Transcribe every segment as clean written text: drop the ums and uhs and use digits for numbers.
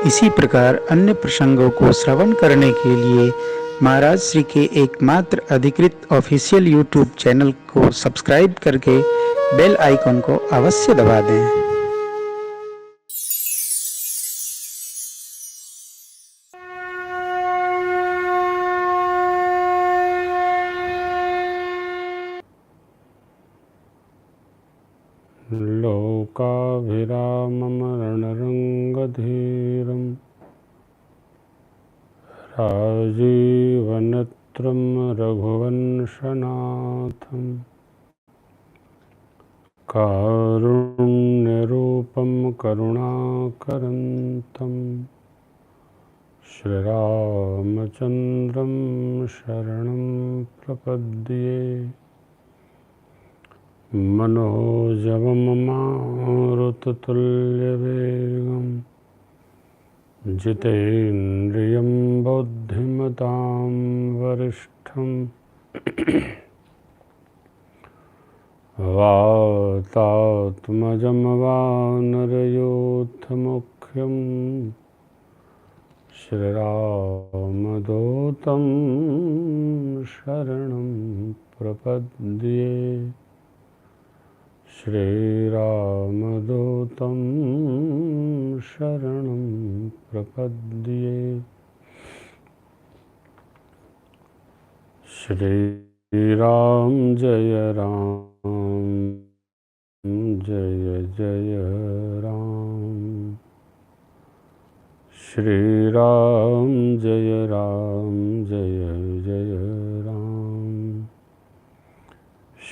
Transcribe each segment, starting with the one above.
इसी प्रकार अन्य प्रसंगों को श्रवण करने के लिए महाराज श्री के एकमात्र अधिकृत ऑफिशियल यूट्यूब चैनल को सब्सक्राइब करके बेल आइकन को अवश्य दबा दें। लोकाभिरामं रणरङ्गधीरं राजीवनेत्रं रघुवंशनाथं कारुण्यरूपं करुणाकरन्तं श्रीरामचन्द्रं शरणं प्रपद्ये। मनोजवं मारुततुल्यवेगं जितेन्द्रियं बुद्धिमतां वरिष्ठं वातात्मजं वानरयूथमुख्यं श्रीरामदूतं शरणं प्रपद्ये। श्रीरामदूतं शरणं प्रपद्ये। श्रीराम जय राम जय जय राम। श्रीराम जय राम जय जय राम।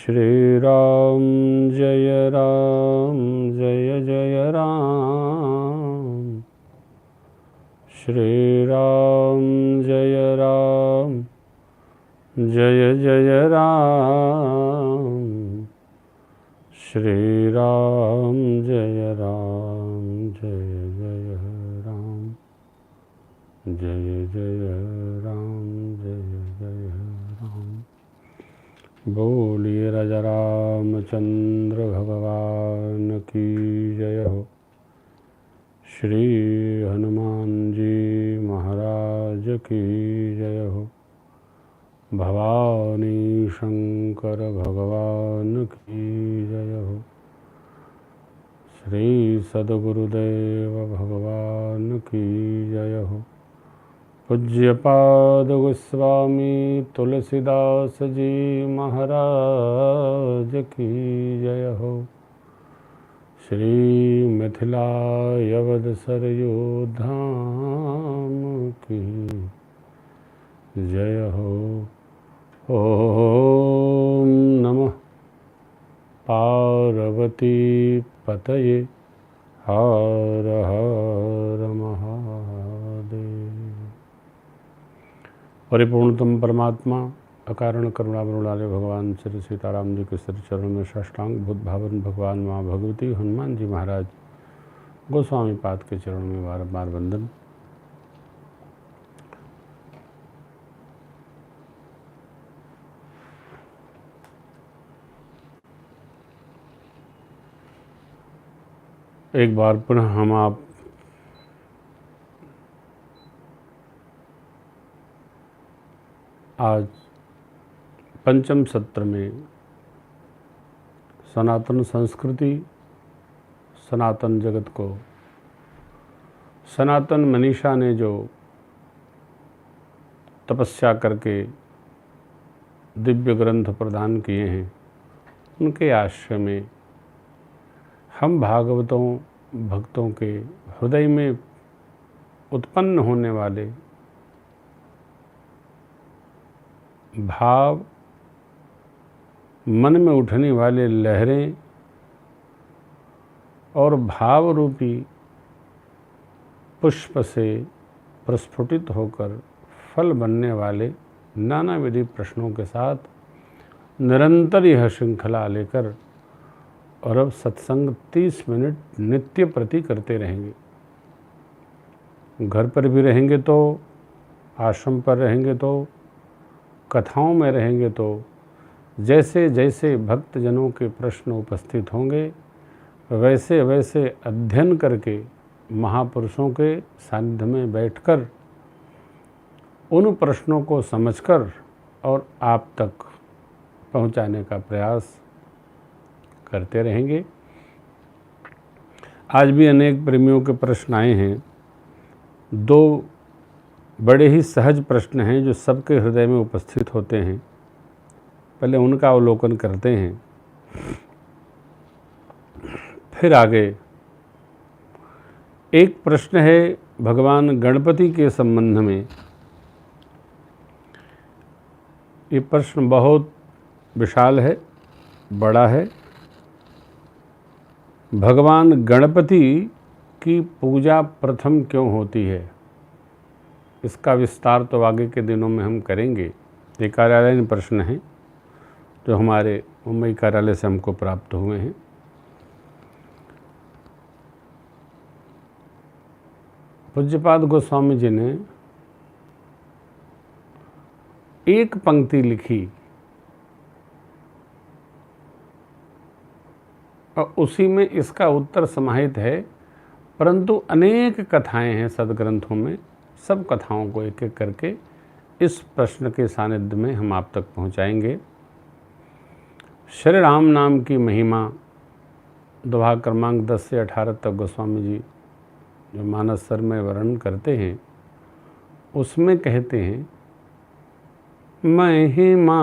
श्रीराम जय राम जय जय राम। श्रीराम जय राम जय जय राम। श्रीराम जय राम जय जय राम। जय जय राम जय जय राम। बोलिए राजा रामचंद्र भगवान की जय हो। श्री हनुमान जी महाराज की जय हो। भवानी शंकर भगवान की जय हो। श्री सद्गुरुदेव भगवान की जय हो। पूज्यपाद गोस्वामी तुलसीदास जी महाराज की जय हो। श्री मिथिला यवद सरयू धाम की जय हो। ओम नमः पार्वती पतये। हर हर महादेव। परिपूर्णतम परमात्मा अकारण करुणा वरुणालय भगवान श्री सीताराम जी के श्री चरणों में साष्टांग भूत भावन भगवान माँ भगवती हनुमान जी महाराज गोस्वामी पाद के चरणों में बार वंदन। एक बार पुनः हम आप आज पंचम सत्र में सनातन संस्कृति, सनातन जगत को सनातन मनीषा ने जो तपस्या करके दिव्य ग्रंथ प्रदान किए हैं, उनके आश्रय में हम भागवतों भक्तों के हृदय में उत्पन्न होने वाले भाव, मन में उठने वाले लहरें और भाव रूपी पुष्प से प्रस्फुटित होकर फल बनने वाले नाना विधि प्रश्नों के साथ निरंतर यह श्रृंखला लेकर और अब सत्संग 30 मिनट नित्य प्रति करते रहेंगे। घर पर भी रहेंगे तो, आश्रम पर रहेंगे तो, कथाओं में रहेंगे तो, जैसे जैसे भक्तजनों के प्रश्न उपस्थित होंगे वैसे वैसे अध्ययन करके महापुरुषों के सानिध्य में बैठकर उन प्रश्नों को समझकर और आप तक पहुंचाने का प्रयास करते रहेंगे। आज भी अनेक प्रेमियों के प्रश्न आए हैं। 2 बड़े ही सहज प्रश्न हैं जो सबके हृदय में उपस्थित होते हैं। पहले उनका अवलोकन करते हैं, फिर आगे। एक प्रश्न है भगवान गणपति के संबंध में। ये प्रश्न बहुत विशाल है, बड़ा है। भगवान गणपति की पूजा प्रथम क्यों होती है, इसका विस्तार तो आगे के दिनों में हम करेंगे। ये कार्यालयीन प्रश्न हैं जो हमारे मुंबई कार्यालय से हमको प्राप्त हुए हैं। पूज्यपाद गोस्वामी जी ने एक पंक्ति लिखी और उसी में इसका उत्तर समाहित है, परंतु अनेक कथाएं हैं सदग्रंथों में। सब कथाओं को एक एक करके इस प्रश्न के सानिध्य में हम आप तक पहुंचाएंगे। श्री राम नाम की महिमा दोहा क्रमांक 10 से 18 तक गोस्वामी जी जो मानस में वर्णन करते हैं, उसमें कहते हैं, महिमा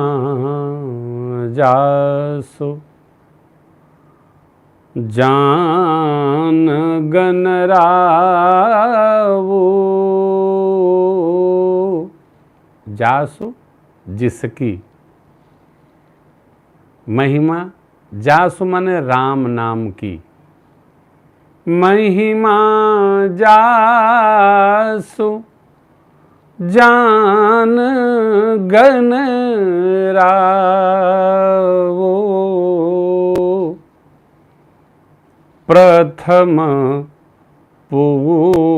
जासु जान गन रावो। जासु जिसकी, महिमा जासु माने राम नाम की, महिमा जासु जान गन रावो। प्रथम पूजियत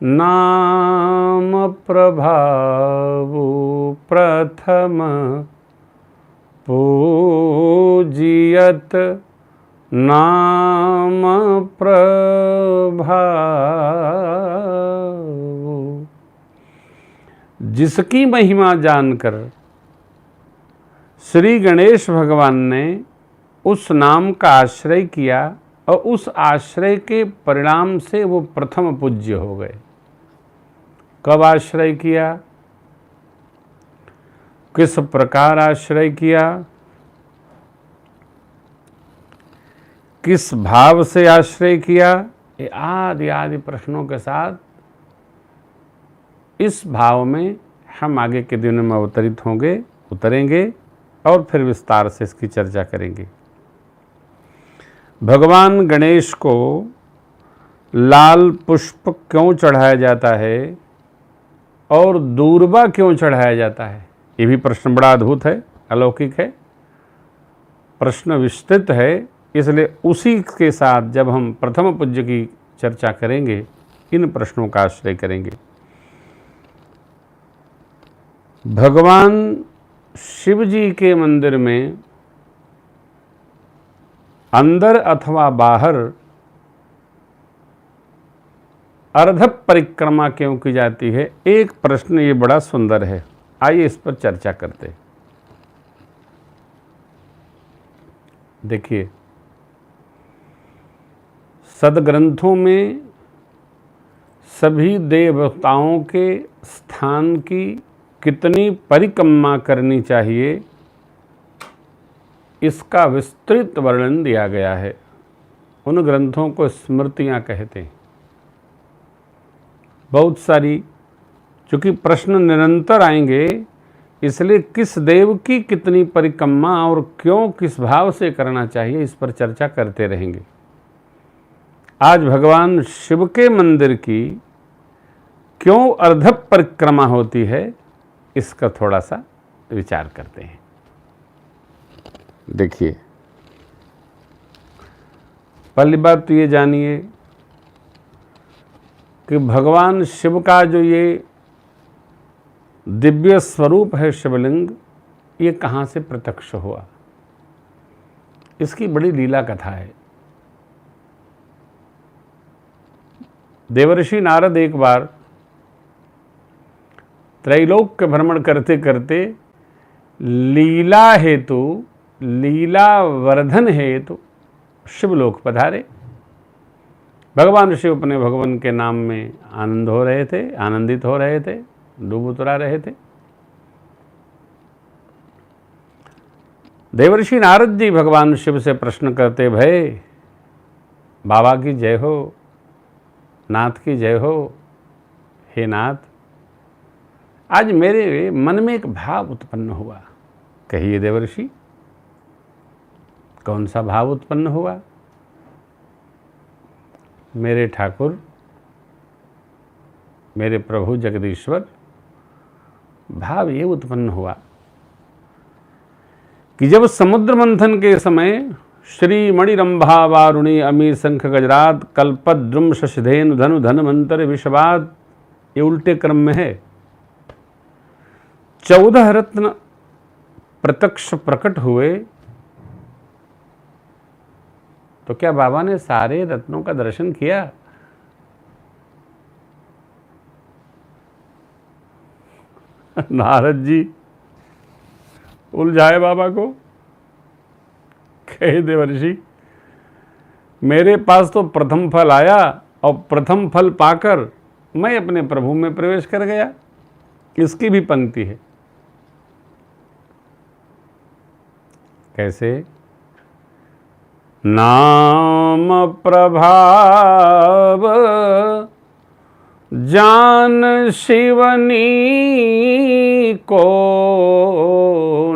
नाम प्रभावो। प्रथम पूजियत नाम प्रभावो। जिसकी महिमा जानकर श्री गणेश भगवान ने उस नाम का आश्रय किया और उस आश्रय के परिणाम से वो प्रथम पूज्य हो गए। कब आश्रय किया, किस प्रकार आश्रय किया, किस भाव से आश्रय किया, ये आदि आदि प्रश्नों के साथ इस भाव में हम आगे के दिनों में अवतरित होंगे, उतरेंगे और फिर विस्तार से इसकी चर्चा करेंगे। भगवान गणेश को लाल पुष्प क्यों चढ़ाया जाता है और दूर्वा क्यों चढ़ाया जाता है, ये भी प्रश्न बड़ा अद्भुत है, अलौकिक है, प्रश्न विस्तृत है। इसलिए उसी के साथ जब हम प्रथम पूज्य की चर्चा करेंगे, इन प्रश्नों का आश्रय करेंगे। भगवान शिव जी के मंदिर में अंदर अथवा बाहर अर्ध परिक्रमा क्यों की जाती है, एक प्रश्न ये बड़ा सुंदर है। आइए इस पर चर्चा करते हैं। देखिए, सदग्रंथों में सभी देवताओं के स्थान की कितनी परिक्रमा करनी चाहिए, इसका विस्तृत वर्णन दिया गया है। उन ग्रंथों को स्मृतियां कहते हैं। बहुत सारी, चूँकि प्रश्न निरंतर आएंगे, इसलिए किस देव की कितनी परिक्रमा और क्यों, किस भाव से करना चाहिए, इस पर चर्चा करते रहेंगे। आज भगवान शिव के मंदिर की क्यों अर्ध परिक्रमा होती है, इसका थोड़ा सा विचार करते हैं। देखिए, पहली बात तो ये जानिए कि भगवान शिव का जो ये दिव्य स्वरूप है शिवलिंग, ये कहाँ से प्रत्यक्ष हुआ, इसकी बड़ी लीला कथा है। देवर्षि नारद एक बार त्रैलोक के भ्रमण करते करते लीला हेतु, लीला वर्धन हेतु शिवलोक पधारे। भगवान शिव अपने भगवान के नाम में आनंदित हो रहे थे, डूब उतरा रहे थे। देवर्षि नारद जी भगवान शिव से प्रश्न करते, भय बाबा की जय हो, नाथ की जय हो। हे नाथ, आज मेरे मन में एक भाव उत्पन्न हुआ। कहिए देवर्षि, कौन सा भाव उत्पन्न हुआ? मेरे ठाकुर, मेरे प्रभु जगदीश्वर, भाव ये उत्पन्न हुआ कि जब समुद्र मंथन के समय श्री मणिरंभा वारुणी अमी शंख गजरात कल्पद्रुम शशधेनु धनु धनवंतर विषवाद, ये उल्टे क्रम में है। 14 रत्न प्रत्यक्ष प्रकट हुए तो क्या बाबा ने सारे रत्नों का दर्शन किया? नारद जी उलझाए बाबा को। कहे देवर्षि, मेरे पास तो प्रथम फल आया और प्रथम फल पाकर मैं अपने प्रभु में प्रवेश कर गया। इसकी भी पंक्ति है। कैसे? नाम प्रभाव जान शिवनी को,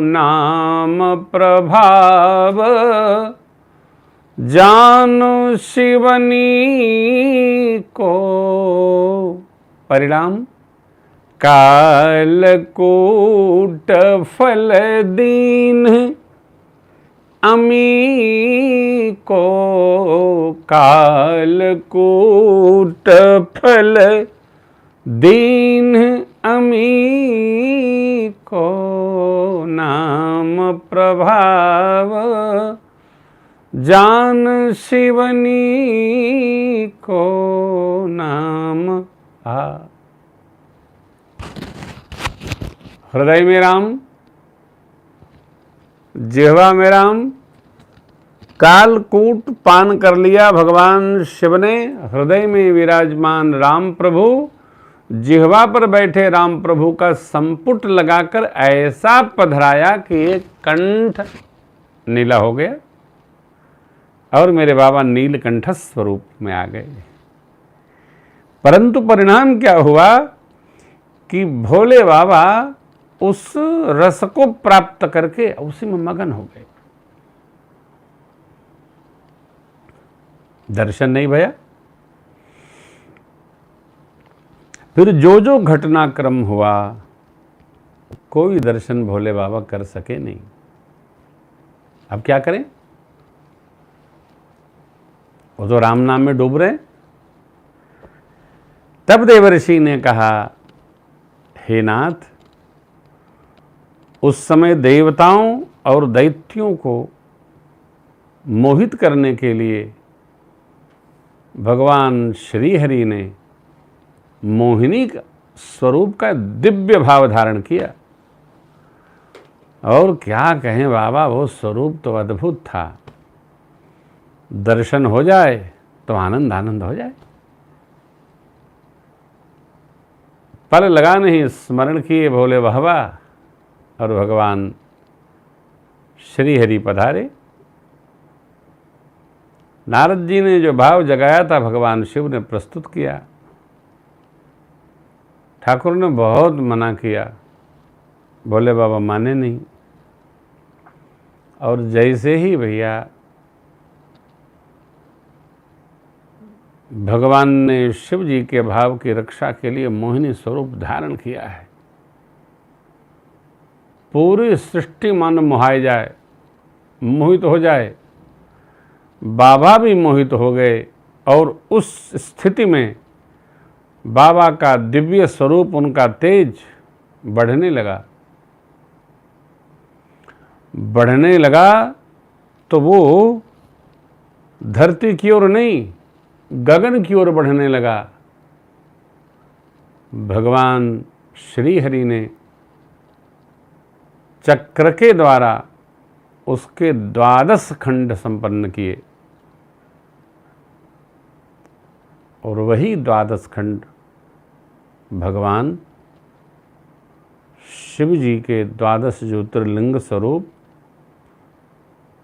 नाम प्रभाव जान शिवनी को, परिणाम कालकूट फल दीन अमी को, कालकूट फल दीन अमी को, नाम प्रभाव जान शिवनी को, नाम आ। हृदय में राम, जिह्वा में राम, कालकूट पान कर लिया भगवान शिव ने। हृदय में विराजमान राम प्रभु, जिह्वा पर बैठे राम प्रभु का संपुट लगाकर ऐसा पधराया कि एक कंठ नीला हो गया और मेरे बाबा नीलकंठ स्वरूप में आ गए। परंतु परिणाम क्या हुआ कि भोले बाबा उस रस को प्राप्त करके उसी में मगन हो गए। दर्शन नहीं भया। फिर जो जो घटनाक्रम हुआ, कोई दर्शन भोले बाबा कर सके नहीं। अब क्या करें? वो तो राम नाम में डूब रहे। तब देवर्षि ने कहा, हे नाथ, उस समय देवताओं और दैत्यों को मोहित करने के लिए भगवान श्री हरि ने मोहिनी स्वरूप का दिव्य भाव धारण किया। और क्या कहें बाबा, वो स्वरूप तो अद्भुत था। दर्शन हो जाए तो आनंद आनंद हो जाए। पल लगा नहीं स्मरण किए भोले बाबा और भगवान श्री हरि पधारे। नारद जी ने जो भाव जगाया था भगवान शिव ने प्रस्तुत किया। ठाकुर ने बहुत मना किया, भोले बाबा माने नहीं। और जैसे ही भैया भगवान ने शिव जी के भाव की रक्षा के लिए मोहिनी स्वरूप धारण किया है, पूरी सृष्टि मानो मोहाई जाए, मोहित हो जाए। बाबा भी मोहित हो गए और उस स्थिति में बाबा का दिव्य स्वरूप, उनका तेज बढ़ने लगा तो वो धरती की ओर नहीं, गगन की ओर बढ़ने लगा। भगवान श्री हरि ने चक्र के द्वारा उसके 12 खंड संपन्न किए और वही 12 खंड भगवान शिव जी के 12 ज्योतिर्लिंग स्वरूप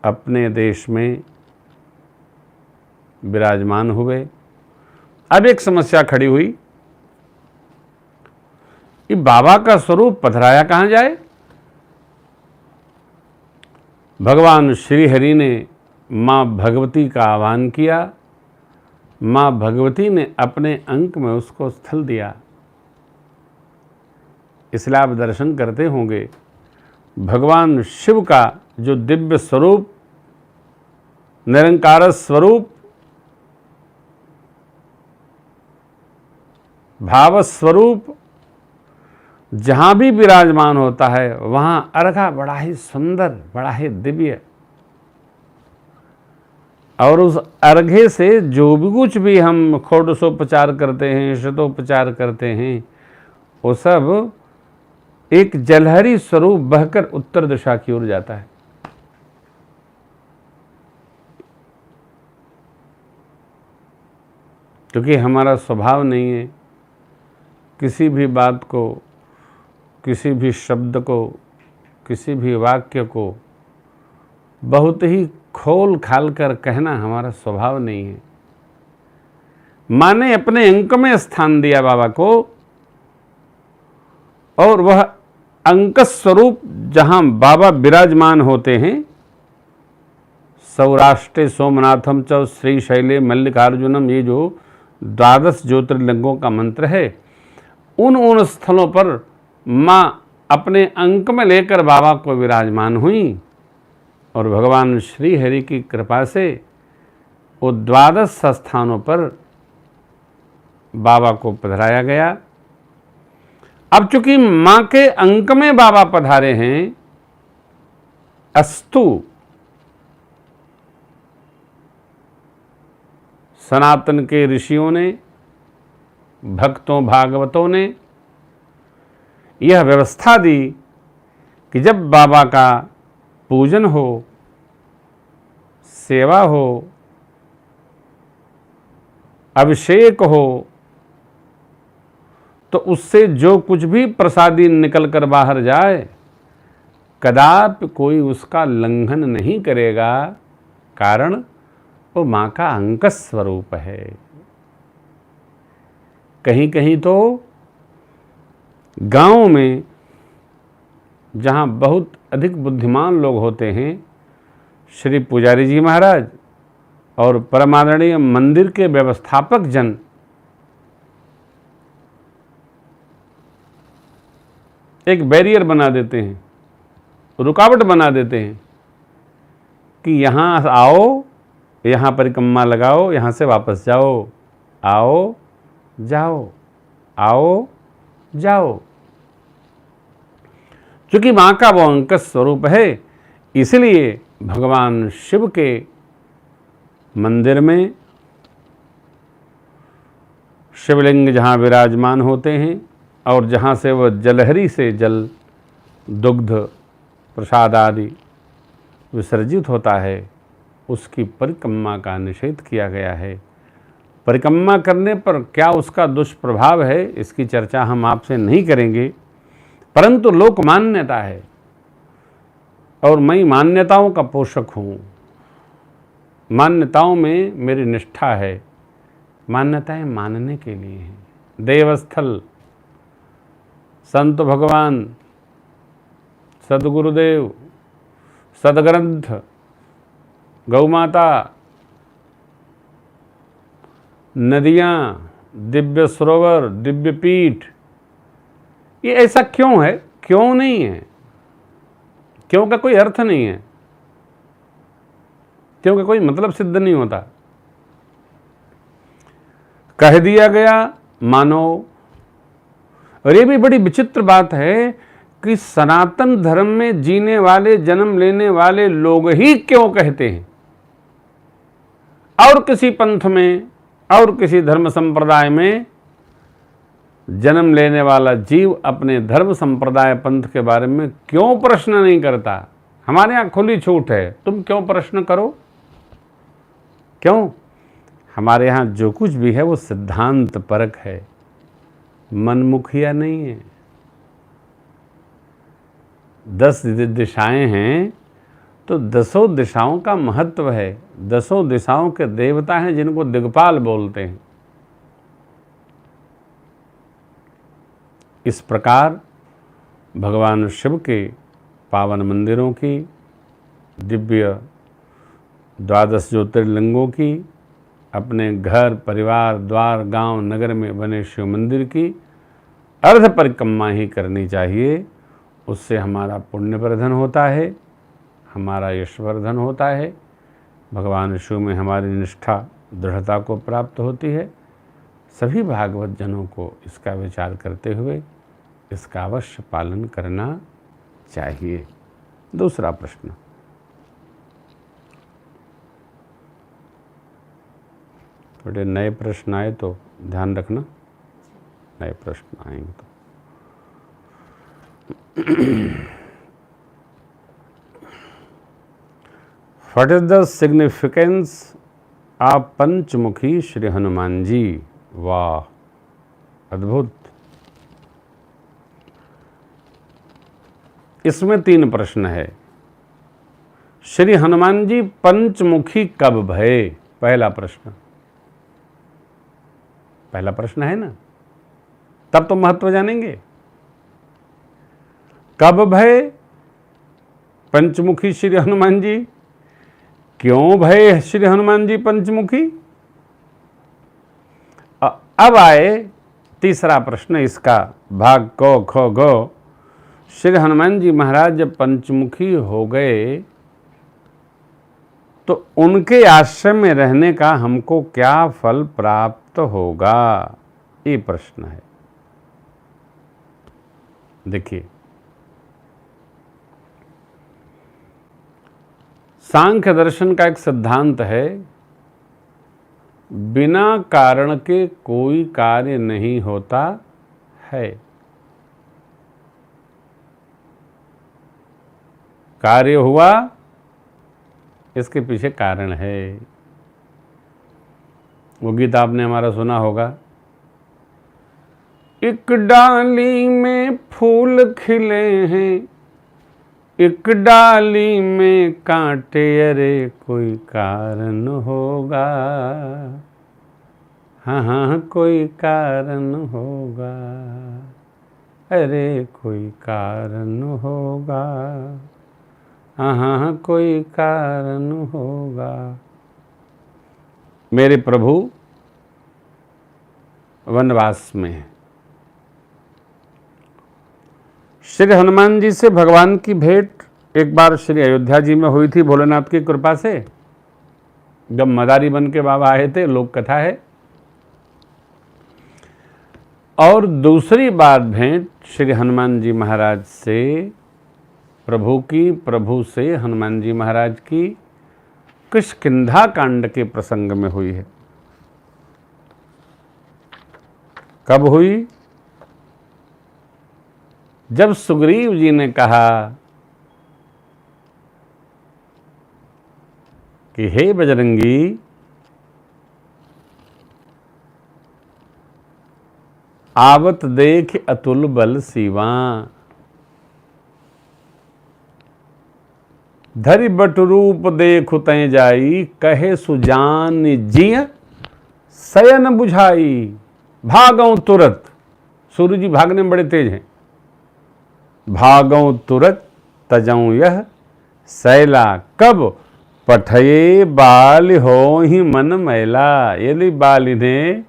अपने देश में विराजमान हुए। अब एक समस्या खड़ी हुई कि बाबा का स्वरूप पधराया कहाँ जाए। भगवान श्री हरि ने माँ भगवती का आह्वान किया। माँ भगवती ने अपने अंक में उसको स्थल दिया। इसलिए आप दर्शन करते होंगे भगवान शिव का जो दिव्य स्वरूप, निरंकार स्वरूप, भाव स्वरूप जहाँ भी विराजमान होता है वहाँ अर्घा बड़ा ही सुंदर, बड़ा ही दिव्य, और उस अर्घे से जो भी कुछ भी हम षोडशोपचार करते हैं, शतोपचार करते हैं, वो सब एक जलहरी स्वरूप बहकर उत्तर दिशा की ओर जाता है। क्योंकि हमारा स्वभाव नहीं है किसी भी बात को, किसी भी शब्द को, किसी भी वाक्य को बहुत ही खोल खाल कर कहना हमारा स्वभाव नहीं है। माने अपने अंक में स्थान दिया बाबा को, और वह अंक स्वरूप जहां बाबा विराजमान होते हैं, सौराष्ट्रे सोमनाथम च श्रीशैले मल्लिकार्जुनम, ये जो 12 ज्योतिर्लिंगों का मंत्र है, उन स्थलों पर माँ अपने अंक में लेकर बाबा को विराजमान हुई और भगवान श्री हरि की कृपा से वो 12 स्थानों पर बाबा को पधराया गया। अब चूंकि माँ के अंक में बाबा पधारे हैं, अस्तु सनातन के ऋषियों ने, भक्तों भागवतों ने यह व्यवस्था दी कि जब बाबा का पूजन हो, सेवा हो, अभिषेक हो, तो उससे जो कुछ भी प्रसादी निकल कर बाहर जाए, कदापि कोई उसका लंघन नहीं करेगा। कारण वो माँ का अंक स्वरूप है। कहीं कहीं तो गांव में जहाँ बहुत अधिक बुद्धिमान लोग होते हैं, श्री पुजारी जी महाराज और परमादरणीय मंदिर के व्यवस्थापक जन एक बैरियर बना देते हैं, रुकावट बना देते हैं कि यहाँ आओ, यहाँ परिक्रमा लगाओ, यहाँ से वापस जाओ, आओ जाओ, आओ जाओ। चूंकि माँ का वो अंक स्वरूप है, इसलिए भगवान शिव के मंदिर में शिवलिंग जहाँ विराजमान होते हैं और जहाँ से वह जलहरी से जल, दुग्ध, प्रसाद आदि विसर्जित होता है, उसकी परिक्रमा का निषेध किया गया है। परिक्रमा करने पर क्या उसका दुष्प्रभाव है, इसकी चर्चा हम आपसे नहीं करेंगे, परंतु लोक मान्यता है और मैं मान्यताओं का पोषक हूँ। मान्यताओं में मेरी निष्ठा है। मान्यताएं मानने के लिए हैं। देवस्थल, संत भगवान, सदगुरुदेव, सदग्रंथ, गौमाता, नदियाँ, दिव्य सरोवर, दिव्य पीठ, ये ऐसा क्यों है? क्यों नहीं है? क्यों का कोई अर्थ नहीं है, क्यों का कोई मतलब सिद्ध नहीं होता। कह दिया गया मानो। और ये भी बड़ी विचित्र बात है कि सनातन धर्म में जीने वाले, जन्म लेने वाले लोग ही क्यों कहते हैं, और किसी पंथ में और किसी धर्म संप्रदाय में जन्म लेने वाला जीव अपने धर्म संप्रदाय पंथ के बारे में क्यों प्रश्न नहीं करता? हमारे यहाँ खुली छूट है, तुम क्यों प्रश्न करो? क्यों? हमारे यहाँ जो कुछ भी है वो सिद्धांत परक है, मनमुखिया नहीं है। 10 दिशाएं हैं तो 10 दिशाओं का महत्व है। 10 दिशाओं के देवता हैं जिनको दिग्पाल बोलते हैं। इस प्रकार भगवान शिव के पावन मंदिरों की, दिव्य 12 ज्योतिर्लिंगों की, अपने घर परिवार द्वार गांव नगर में बने शिव मंदिर की अर्ध परिक्रमा ही करनी चाहिए। उससे हमारा पुण्यवर्धन होता है, हमारा यशवर्धन होता है, भगवान शिव में हमारी निष्ठा दृढ़ता को प्राप्त होती है। सभी भागवत जनों को इसका विचार करते हुए इसका अवश्य पालन करना चाहिए। दूसरा प्रश्न, थोड़े नए प्रश्न आए तो ध्यान रखना, नए प्रश्न आएंगे तो। What is the significance of पंचमुखी श्री हनुमान जी? वाह, अद्भुत। इसमें 3 प्रश्न है। श्री हनुमान जी पंचमुखी कब भये? पहला प्रश्न है ना, तब तो महत्व जानेंगे। कब भये पंचमुखी श्री हनुमान जी? क्यों भये श्री हनुमान जी पंचमुखी? अब आए तीसरा प्रश्न इसका, भाग क ख ग। श्री हनुमान जी महाराज जब पंचमुखी हो गए तो उनके आश्रम में रहने का हमको क्या फल प्राप्त होगा? ये प्रश्न है। देखिए, सांख्य दर्शन का एक सिद्धांत है, बिना कारण के कोई कार्य नहीं होता है। कार्य हुआ, इसके पीछे कारण है। वो गीत आपने हमारा सुना होगा, एक डाली में फूल खिले हैं, एक डाली में कांटे, अरे कोई कारण होगा, हाँ हाँ कोई कारण होगा, अरे कोई कारण होगा, हाँ हाँ कोई कारण होगा। मेरे प्रभु वनवास में है। श्री हनुमान जी से भगवान की भेंट एक बार श्री अयोध्या जी में हुई थी भोलेनाथ की कृपा से, जब मदारी बन के बाबा आए थे, लोक कथा है। और दूसरी बार भेंट श्री हनुमान जी महाराज से प्रभु से हनुमान जी महाराज की किष्किंधा कांड के प्रसंग में हुई है। कब हुई? जब सुग्रीव जी ने कहा कि हे बजरंगी, आवत देख अतुल बल सीवा, धरि बट रूप देखु तय जाई, कहे सुजान जिय शयन बुझाई, भागौ तुरत। सूर्य जी भागने में बड़े तेज हैं। भागौ तुरत तजऊ यह शैला, कब पठये बाल हो ही मन मैला। यदि बाली ने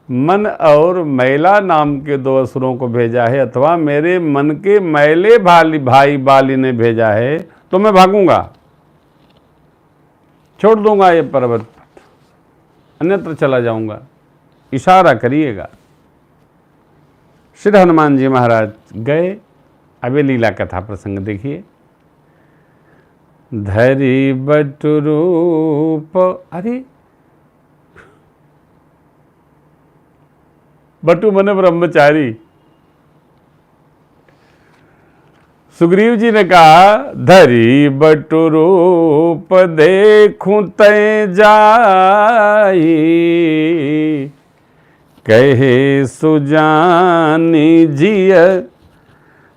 मन और मैला नाम के 2 असुरों को भेजा है, अथवा मेरे मन के मैले भाई बाली ने भेजा है, तो मैं भागूंगा, छोड़ दूंगा ये पर्वत, अन्यत्र चला जाऊंगा। इशारा करिएगा। श्री हनुमान जी महाराज गए। अब लीला कथा प्रसंग देखिए। धरि बट रूप, अरे बटु मने ब्रह्मचारी। सुग्रीव जी ने कहा, धरी बटु रूप देखूं तै जाई, कहे सुजानी जिय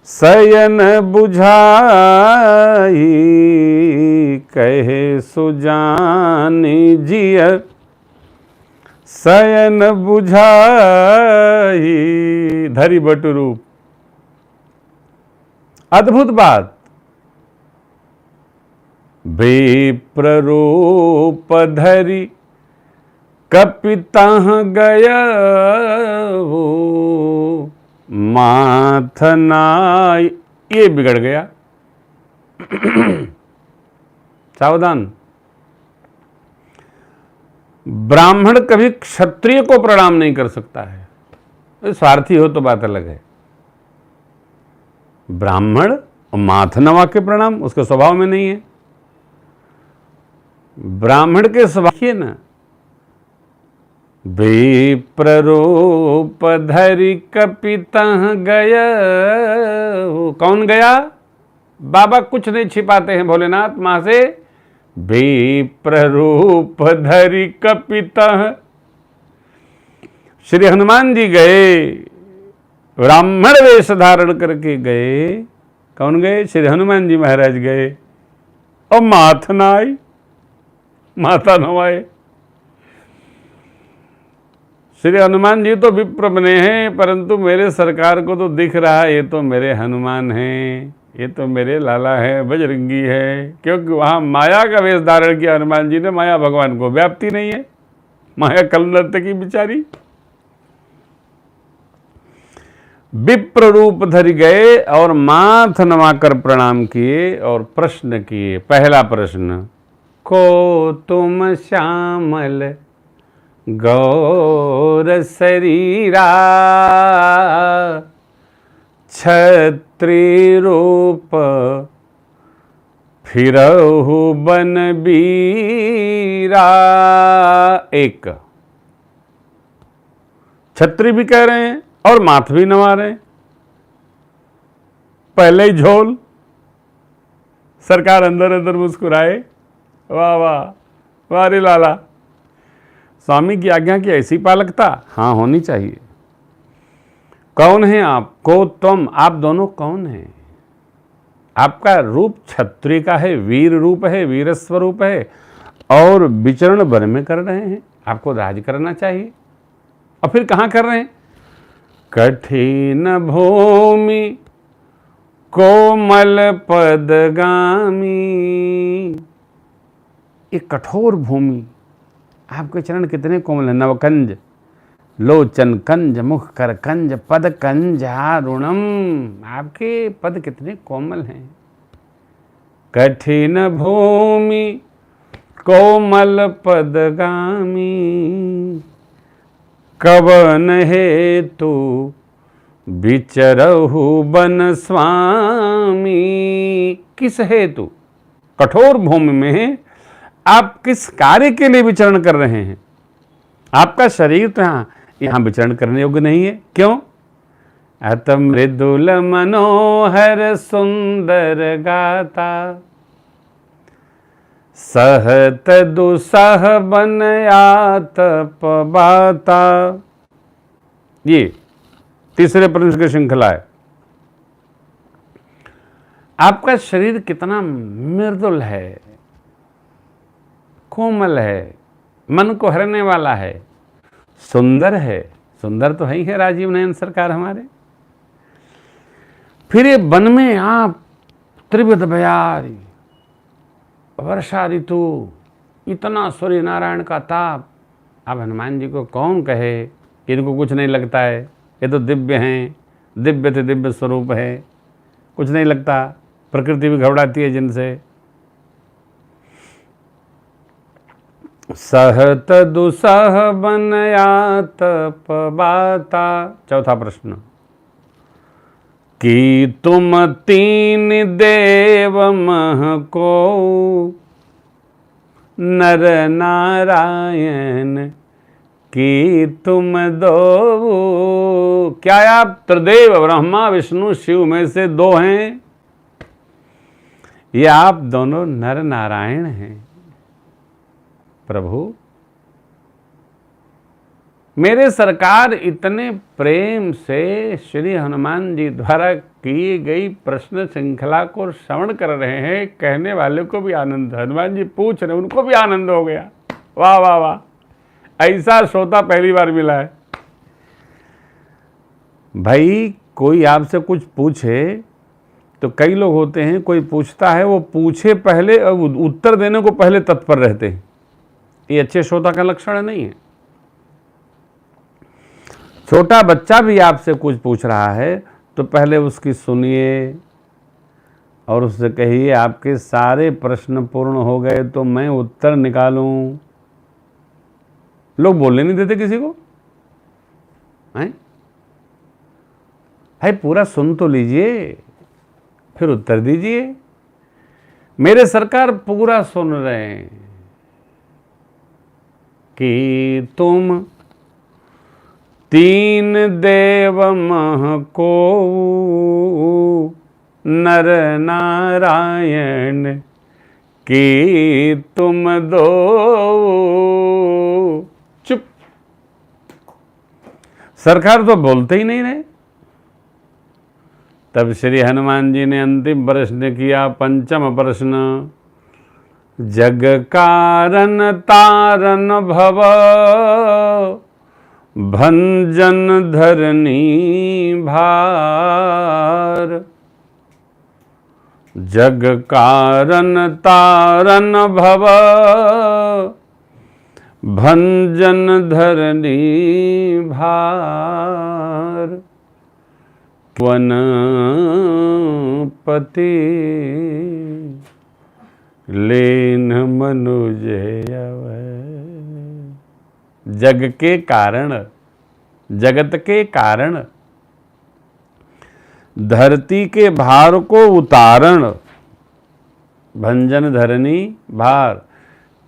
सयन बुझाई, कहे सुजानी जिय सयन बुझाई। धरी बटु रूप, अद्भुत बात। विप्र रूप धरी कपितह गया, माथनाई, ये बिगड़ गया। सावधान, ब्राह्मण कभी क्षत्रिय को प्रणाम नहीं कर सकता है। स्वार्थी हो तो बात अलग है। ब्राह्मण माथनवा के प्रणाम उसके स्वभाव में नहीं है। ब्राह्मण के स्वभाव है ना, विप्र रूप धरि कपितः गया। कौन गया? बाबा कुछ नहीं छिपाते हैं भोलेनाथ मां से। विप्र रूप धरि कपितः, श्री हनुमान जी गए, ब्राह्मण वेश धारण करके गए। कौन गए? श्री हनुमान जी महाराज गए। और माथ न आई, माता नवाए। श्री हनुमान जी तो विप्र बने हैं, परंतु मेरे सरकार को तो दिख रहा है ये तो मेरे हनुमान हैं, ये तो मेरे लाला है, बजरंगी है। क्योंकि वहां माया का वेश धारण किया हनुमान जी ने। माया भगवान को व्याप्ति नहीं है, माया कलनर्त की बिचारी। विप्र रूप धरि गए और माथ नवाकर प्रणाम किए और प्रश्न किए। पहला प्रश्न, को तुम श्यामल गौर शरीरा, क्षत्रिय रूप फिरहु बन बीरा। एक क्षत्रिय भी कह रहे हैं और माथ भी नवा रहे हैं। पहले ही झोल। सरकार अंदर अंदर मुस्कुराए, वाह वाह वाह रे लाला। स्वामी की आज्ञा की ऐसी पालकता, हाँ होनी चाहिए। कौन है आप? को तुम, आप दोनों कौन हैं? आपका रूप क्षत्रिय का है, वीर रूप है, वीर स्वरूप है, और विचरण वन में कर रहे हैं। आपको राज करना चाहिए, और फिर कहाँ कर रहे हैं? कठिन भूमि कोमल पदगामी। एक कठोर भूमि, आपके चरण कितने कोमल हैं। नवकंज, लोचन कंज, मुख कर कंज, पद कंजारुणम। आपके पद कितने कोमल हैं। कठिन भूमि कोमल पदगामी, कवन हेतु विचरहु बन स्वामी। किस हेतु? कठोर भूमि में आप किस कार्य के लिए विचरण कर रहे हैं? आपका शरीर तो यहाँ विचरण करने योग्य नहीं है। क्यों? अत मृदुल मनोहर सुंदर गाता, सहत दुसह बन आतप बाता। ये तीसरे प्रश्न की श्रृंखला है। आपका शरीर कितना मृदुल है, कोमल है, मन को हरने वाला है, सुंदर है। सुंदर तो है ही है राजीव नयन सरकार हमारे। फिर ये वन में आप त्रिविध बयारी, वर्षा ऋतु, इतना सूर्य नारायण का ताप। अब हनुमान जी को कौन कहे कि इनको कुछ नहीं लगता है, ये तो दिव्य हैं, दिव्य से दिव्य स्वरूप है, कुछ नहीं लगता। प्रकृति भी घबराती है जिनसे। सहत दुसह बन आतप बाता। चौथा प्रश्न, कि तुम तीन देव मह को, नर नारायण कि तुम दो, क्या आप त्रिदेव ब्रह्मा विष्णु शिव में से दो हैं? ये आप दोनों नर नारायण हैं। प्रभु, मेरे सरकार इतने प्रेम से श्री हनुमान जी द्वारा की गई प्रश्न श्रृंखला को श्रवण कर रहे हैं, कहने वाले को भी आनंद, हनुमान जी पूछ रहे उनको भी आनंद हो गया। वाह वाह वाह, ऐसा श्रोता पहली बार मिला है। भाई कोई आपसे कुछ पूछे तो कई लोग होते हैं, कोई पूछता है वो पूछे पहले और उत्तर देने को पहले तत्पर रहते हैं। ये अच्छे श्रोता का लक्षण नहीं है। छोटा बच्चा भी आपसे कुछ पूछ रहा है तो पहले उसकी सुनिए और उससे कहिए आपके सारे प्रश्न पूर्ण हो गए तो मैं उत्तर निकालूं। लोग बोलने नहीं देते किसी को। हैं? भाई पूरा सुन तो लीजिए फिर उत्तर दीजिए। मेरे सरकार पूरा सुन रहे हैं कि तुम तीन देव मह को नर नारायण कि तुम दो। चुप, सरकार तो बोलते ही नहीं रहे। तब श्री हनुमान जी ने अंतिम प्रश्न किया, पंचम प्रश्न, जग कारण तारन भव भंजन धरनी भार। जग कारण तारन भव भंजन धरनी भार। वनपति लेन मनुज जग के कारण, जगत के कारण, धरती के भार को उतारण, भंजन धरनी भार।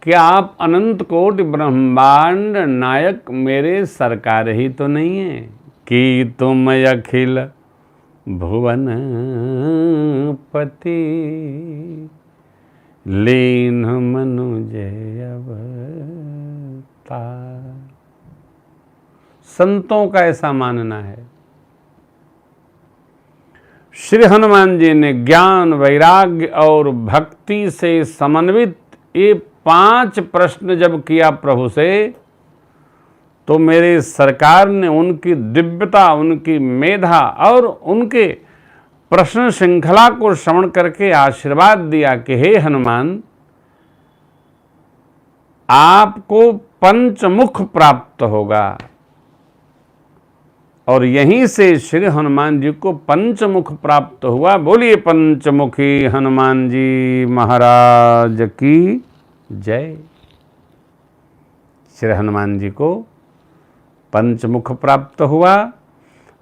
क्या आप अनंत कोटि ब्रह्मांड नायक मेरे सरकार ही तो नहीं है कि तुम अखिल भुवन पति लीन मनुज अवतार। संतों का ऐसा मानना है। श्री हनुमान जी ने ज्ञान, वैराग्य और भक्ति से समन्वित ये 5 प्रश्न जब किया प्रभु से, तो मेरे सरकार ने उनकी दिव्यता, उनकी मेधा और उनके प्रश्न श्रृंखला को श्रवण करके आशीर्वाद दिया कि हे हनुमान, आपको पंचमुख प्राप्त होगा। और यहीं से श्री हनुमान जी को पंचमुख प्राप्त हुआ। बोलिए पंचमुखी हनुमान जी महाराज की जय। श्री हनुमान जी को पंचमुख प्राप्त हुआ।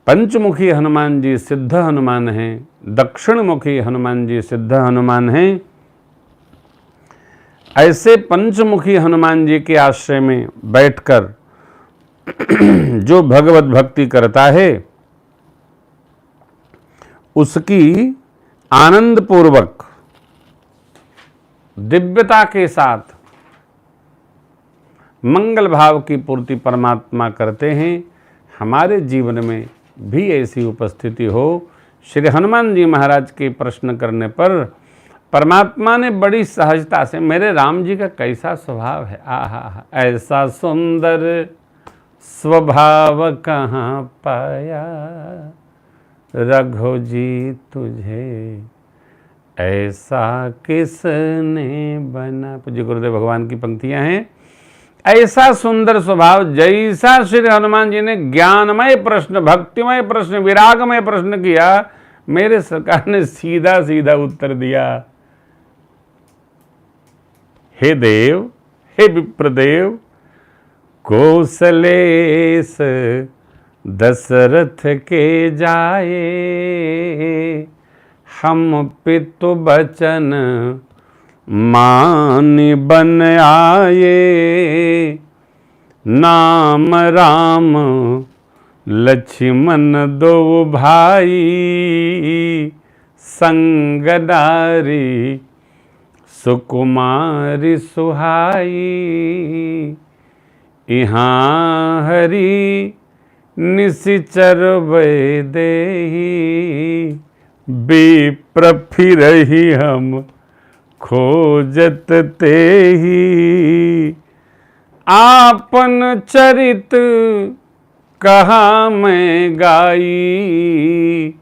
पंचमुखी हनुमान जी सिद्ध हनुमान हैं, दक्षिण मुखी हनुमान जी सिद्ध हनुमान हैं। ऐसे पंचमुखी हनुमान जी के आश्रय में बैठकर जो भगवत भक्ति करता है उसकी आनंद पूर्वक दिव्यता के साथ मंगल भाव की पूर्ति परमात्मा करते हैं। हमारे जीवन में भी ऐसी उपस्थिति हो। श्री हनुमान जी महाराज के प्रश्न करने पर परमात्मा ने बड़ी सहजता से, मेरे राम जी का कैसा स्वभाव है, आहा, ऐसा सुंदर स्वभाव कहाँ पाया रघु जी तुझे, ऐसा किसने बना। पूज्य गुरुदेव भगवान की पंक्तियां हैं। ऐसा सुंदर स्वभाव जैसा श्री हनुमान जी ने ज्ञानमय प्रश्न, भक्तिमय प्रश्न, विरागमय प्रश्न किया, मेरे सरकार ने सीधा सीधा उत्तर दिया। हे देव, हे विप्रदेव, कौशलेश दशरथ के जाए, हम पितु बचन मान बन आए, नाम राम लक्ष्मण दो भाई, संगदारी सुकुमारी सुहाई। यहाँ हरि निशिचर देही, विप्र फिरहि हम खोजत तेहि। आपन चरित कहाँ मैं गाई।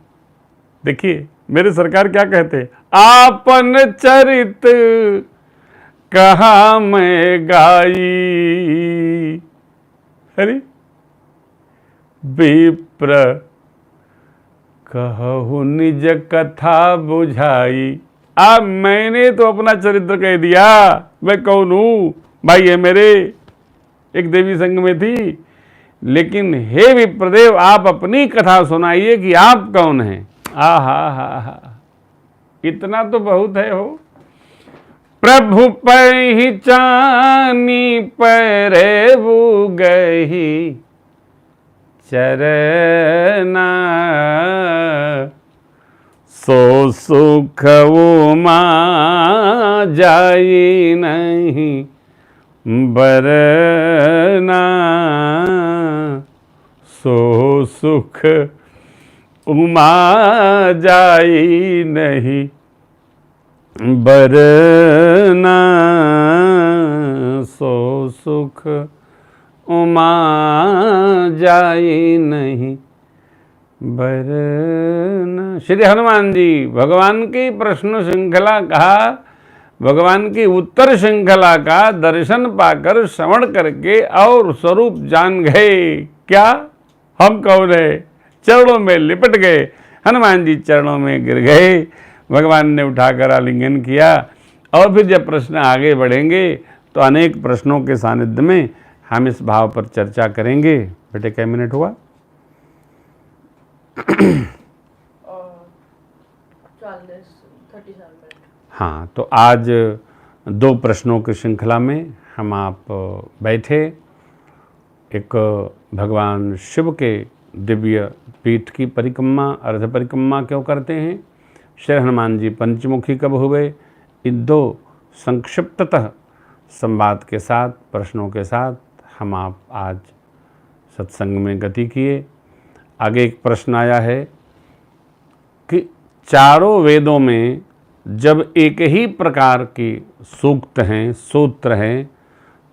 देखिए मेरे सरकार क्या कहते हैं, आपन चरित कहाँ मैं गाई। अरे विप्र कहु निज कथा बुझाई। अब मैंने तो अपना चरित्र कह दिया, मैं कौन हूं, भाई है मेरे, एक देवी संग में थी। लेकिन हे विप्रदेव, आप अपनी कथा सुनाइए कि आप कौन हैं। आहा, इतना तो बहुत है हो। प्रभु पहिचानी पैरेबु गही, चरना सो सुख उमा जाई नहीं बरना। सो सुख उमा जाई नहीं बरना। सो सुख उमा जाई नहीं बरना। श्री हनुमान जी भगवान की प्रश्न श्रृंखला कहा, भगवान की उत्तर श्रृंखला का दर्शन पाकर श्रवण करके और स्वरूप जान गए। क्या हम कौन है, चरणों में लिपट गए। हनुमान जी चरणों में गिर गए, भगवान ने उठाकर आलिंगन किया। और फिर जब प्रश्न आगे बढ़ेंगे तो अनेक प्रश्नों के सानिध्य में हम इस भाव पर चर्चा करेंगे। बेटे क्या मिनट हुआ? 37 मिनट। हाँ, तो आज 2 प्रश्नों की श्रृंखला में हम आप बैठे। एक भगवान शिव के दिव्य पीठ की परिक्रमा, अर्ध परिक्रमा क्यों करते हैं, श्री हनुमान जी पंचमुखी कब हुए, इन 2 संक्षिप्ततः संवाद के साथ, प्रश्नों के साथ हम आप आज सत्संग में गति किए। आगे एक प्रश्न आया है कि चारों वेदों में जब एक ही प्रकार की सूक्त हैं, सूत्र हैं,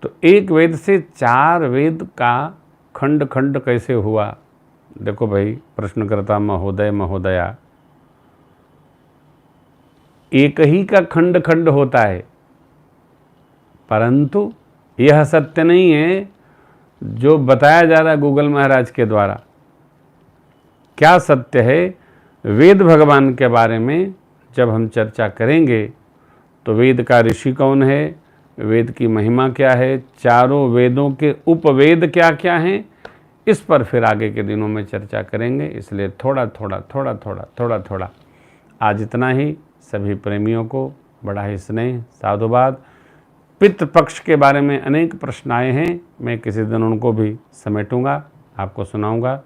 तो एक वेद से 4 वेद का खंड खंड कैसे हुआ। देखो भाई प्रश्नकर्ता महोदय महोदया, एक ही का खंड खंड होता है, परंतु यह सत्य नहीं है जो बताया जा रहा है गूगल महाराज के द्वारा। क्या सत्य है, वेद भगवान के बारे में जब हम चर्चा करेंगे तो वेद का ऋषि कौन है, वेद की महिमा क्या है, चारों वेदों के उपवेद क्या क्या हैं, इस पर फिर आगे के दिनों में चर्चा करेंगे। इसलिए थोड़ा थोड़ा आज इतना ही। सभी प्रेमियों को बड़ा ही स्नेह साधुवाद। पितृपक्ष के बारे में अनेक प्रश्न आए हैं, मैं किसी दिन उनको भी समेटूंगा, आपको सुनाऊंगा।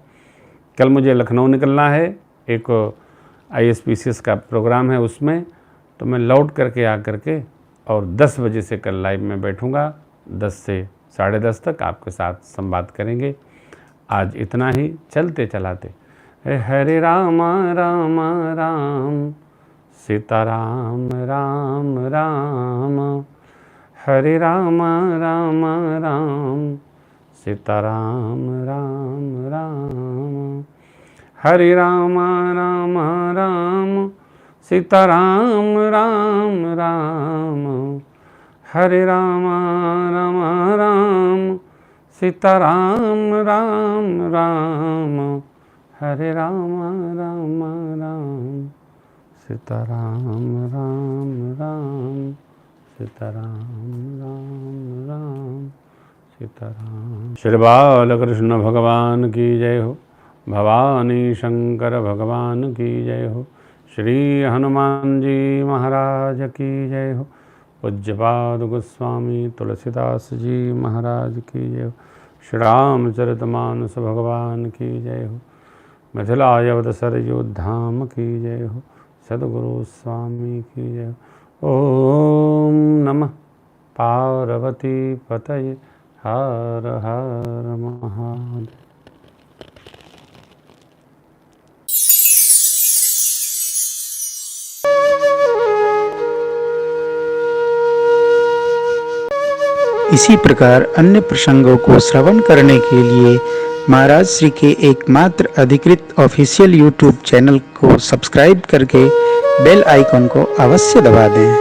कल मुझे लखनऊ निकलना है, एक ISPCS का प्रोग्राम है उसमें, तो मैं लौट करके आकर के और 10 बजे से कल लाइव में बैठूंगा। 10 से 10:30 तक आपके साथ संवाद करेंगे। आज इतना ही, चलते चलाते हरे राम राम राम सीताराम राम राम, हरे राम राम राम सीताराम राम राम, हरे राम राम राम सीताराम राम राम, हरे राम राम राम सीताराम राम राम, हरे राम राम राम सीताराम राम राम, सीताराम राम राम सीताराम। श्री बालकृष्ण भगवान की जय हो, भवानी शंकर भगवान की जय हो, श्री हनुमान जी महाराज की जय हो, पूज्यपाद गोस्वामी तुलसीदास जी महाराज की जय हो, श्री रामचरितमानस भगवान की जय हो। मिथिला अवसर योद्धाम की जय हो। सद्गुरु स्वामी की जय हो। ओम नमः पार्वती पतये। हर हर महादेव। इसी प्रकार अन्य प्रसंगों को श्रवण करने के लिए महाराज श्री के एकमात्र अधिकृत ऑफिशियल यूट्यूब चैनल को सब्सक्राइब करके बेल आइकन को अवश्य दबा दें।